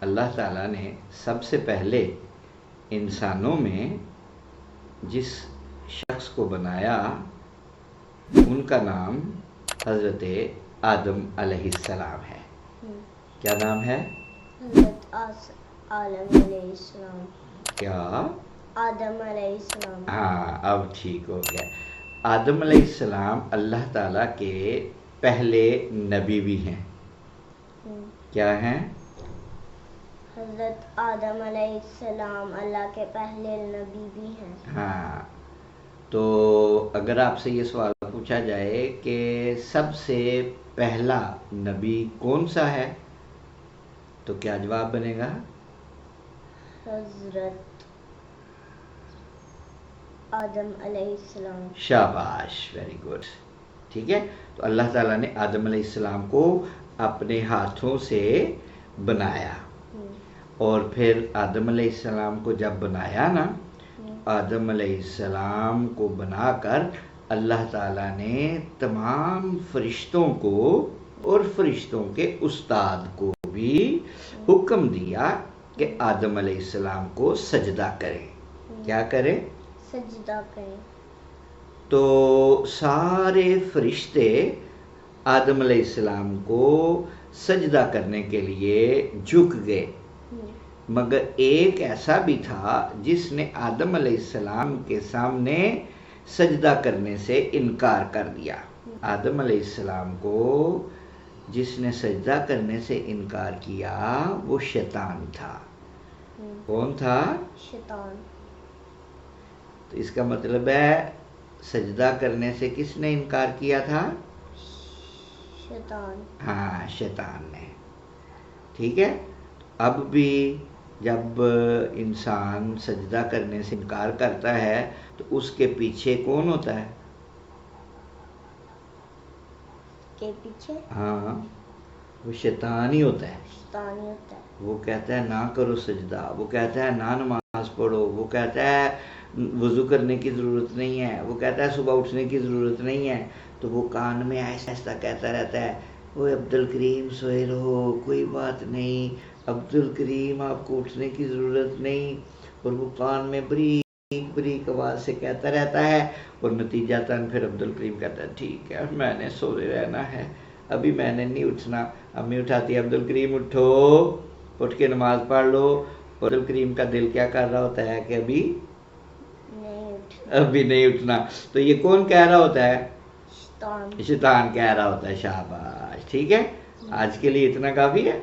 اللہ تعالیٰ نے سب سے پہلے انسانوں میں جس شخص کو بنایا ان کا نام حضرت آدم علیہ السلام ہے. کیا نام ہے؟ حضرت آدم علیہ السلام. کیا؟ آدم علیہ السلام. ہاں، اب ٹھیک ہو گیا. آدم علیہ السلام اللہ تعالیٰ کے پہلے نبی بھی ہیں. کیا ہیں؟ حضرت آدم علیہ السلام اللہ کے پہلے نبی بھی ہیں. ہاں، تو اگر آپ سے یہ سوال پوچھا جائے کہ سب سے پہلا نبی کون سا ہے تو کیا جواب بنے گا؟ حضرت آدم علیہ السلام. شاباش، ویری گڈ. ٹھیک ہے، تو اللہ تعالیٰ نے آدم علیہ السلام کو اپنے ہاتھوں سے بنایا، اور پھر آدم علیہ السلام کو جب بنایا نا، آدم علیہ السلام کو بنا کر اللہ تعالیٰ نے تمام فرشتوں کو اور فرشتوں کے استاد کو بھی حکم دیا کہ آدم علیہ السلام کو سجدہ کریں. کیا کریں؟ سجدہ کریں. تو سارے فرشتے آدم علیہ السلام کو سجدہ کرنے کے لیے جھک گئے، مگر ایک ایسا بھی تھا جس نے آدم علیہ السلام کے سامنے سجدہ کرنے سے انکار کر دیا. آدم علیہ السلام کو جس نے سجدہ کرنے سے انکار کیا وہ شیطان تھا. کون تھا؟ شیطان. تو اس کا مطلب ہے سجدہ کرنے سے کس نے انکار کیا تھا؟ شیطان. ہاں، شیطان نے. ٹھیک ہے، اب بھی جب انسان سجدہ کرنے سے انکار کرتا ہے تو اس کے پیچھے کون ہوتا ہے؟ کے پیچھے؟ ہاں، وہ شیطان ہی ہوتا ہے. شیطان ہی ہوتا ہے. وہ کہتا ہے نہ کرو سجدہ، وہ کہتا ہے نہ نماز پڑھو، وہ کہتا ہے وضو کرنے کی ضرورت نہیں ہے، وہ کہتا ہے صبح اٹھنے کی ضرورت نہیں ہے. تو وہ کان میں ایسا ایسا کہتا رہتا ہے، وہ عبد الکریم سوئے رہو، کوئی بات نہیں، عبد الکریم آپ کو اٹھنے کی ضرورت نہیں. اور وہ کان میں بریک بریک آواز سے کہتا رہتا ہے، اور نتیجہ تن پھر عبد الکریم کہتا ہے ٹھیک ہے میں نے سوئے رہنا ہے، ابھی میں نے نہیں اٹھنا. امی اٹھاتی ہے عبد الکریم اٹھو، اٹھ کے نماز پڑھ لو. اور عبد الکریم کا دل کیا کر رہا ہوتا ہے کہ ابھی نہیں اٹھنا. تو یہ کون کہہ رہا ہوتا ہے؟ شیطان کہہ رہا ہوتا ہے. شاباش، ٹھیک ہے. آج کے لیے اتنا کافی ہے.